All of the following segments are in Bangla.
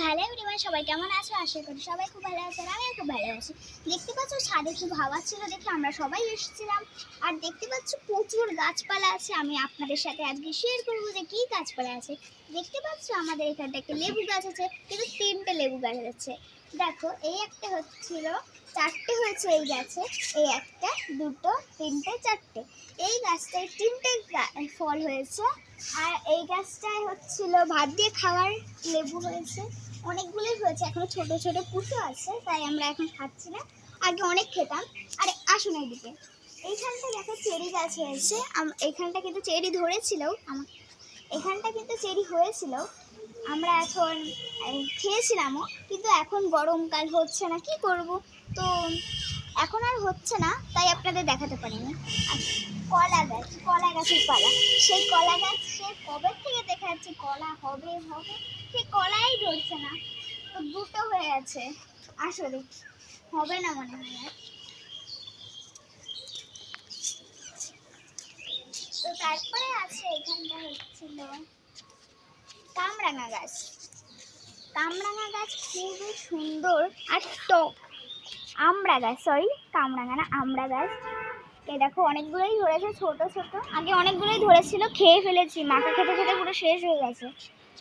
হ্যালো এভরিওয়ান, সবাই কেমন আছো? আশা করি সবাই খুব ভালো আছে আর আমিও খুব ভালো আছি। দেখতে পাচ্ছ ছাদে খুব হাওয়া ছিল দেখে আমরা সবাই এসেছিলাম। আর দেখতে পাচ্ছ প্রচুর গাছপালা আছে। আমি আপনাদের সাথে আজকে শেয়ার করবো যে কী গাছপালা আছে। দেখতে পাচ্ছ আমাদের এখানটা একটা লেবু গাছ আছে, কিন্তু 3টে লেবু গাছ আছে। দেখো, এই একটা হচ্ছিল, 4টে হয়েছে এই গাছে। এই একটা, দুটো, 3টে, 4টে। এই গাছটায় 3টে ফল হয়েছে। আর এই গাছটায় হচ্ছিল ভাত দিয়ে খাওয়ার লেবু হয়েছে। অনেকগুলোই হয়েছে, এখনো ছোট ছোট পুষো আছে, তাই আমরা এখন খাচ্ছি না। আগে অনেক খেতাম। আর আসুন এইদিকে, এইখানটা দেখো চেরি গাছ হয়েছে। এইখানটা কিন্তু চেরি ধরেছিল, এখানটা কিন্তু চেরি হয়েছিল। আমরা এখন খেয়েছিলামও, কিন্তু এখন গরমকাল হচ্ছে না, কি করব, তো এখন আর হচ্ছে না, তাই আপনাদের দেখাতে পারিনি। আর কলা গাছের কলা, সেই কলা গাছ সে কবে থেকে দেখা যাচ্ছে কলা হবে হবে, সে কলাই ধরছে না। তো দুটো হয়ে আছে, আসলে হবে না মনে হয় আর। তো তারপরে আছে এখানটা হচ্ছিল কামরাঙা গাছ। কামরাঙা গাছ খুবই সুন্দর আর টক। আমড়া গাছ, সরি কামরাঙা না, আমড়া গাছ। দেখো অনেকগুলোই ধরেছে ছোট ছোট, আগে অনেকগুলোই ধরেছিল, খেয়ে ফেলেছি, মাথা খেতে খেতে পুরো শেষ হয়ে গেছে।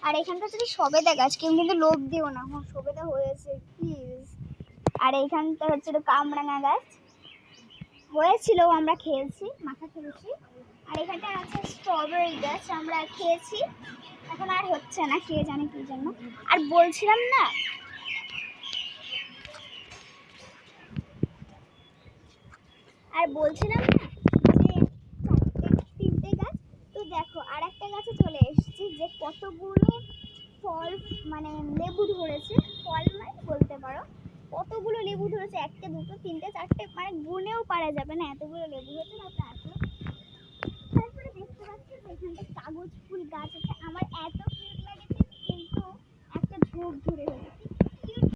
আর এখানটা যদি সবেদা গাছ, কেউ কিন্তু লোভ দিও না, সবেদা হয়েছে প্লিজ। আর এইখানটা হচ্ছিল কামরাঙা গাছ, হয়েছিল, আমরা খেয়েছি, মাথা খেয়েছি। আর এখানটা আছে স্ট্রবেরি গাছ, আমরা খেয়েছি, এখন আর হচ্ছে না, কে জানে কি জন্য। আর বলছিলাম না যে 3টে গাছ। তো দেখো আর একটা গাছে চলে এসেছি, যে কতগুলো ফল, মানে লেবু ধরেছে, ফল মানে বলতে পারো, কতগুলো লেবু ধরেছে, 1টে 2টো 3টে 4টে, মানে গুনেও পারা যাবে না, এতগুলো লেবু হয়েছে। তারপরে দেখতে পাচ্ছি এখানটা কাগজ ফুল গাছ আছে, আমার এত কিউট লাগেছে, কিন্তু একটা ঝোপ ধরে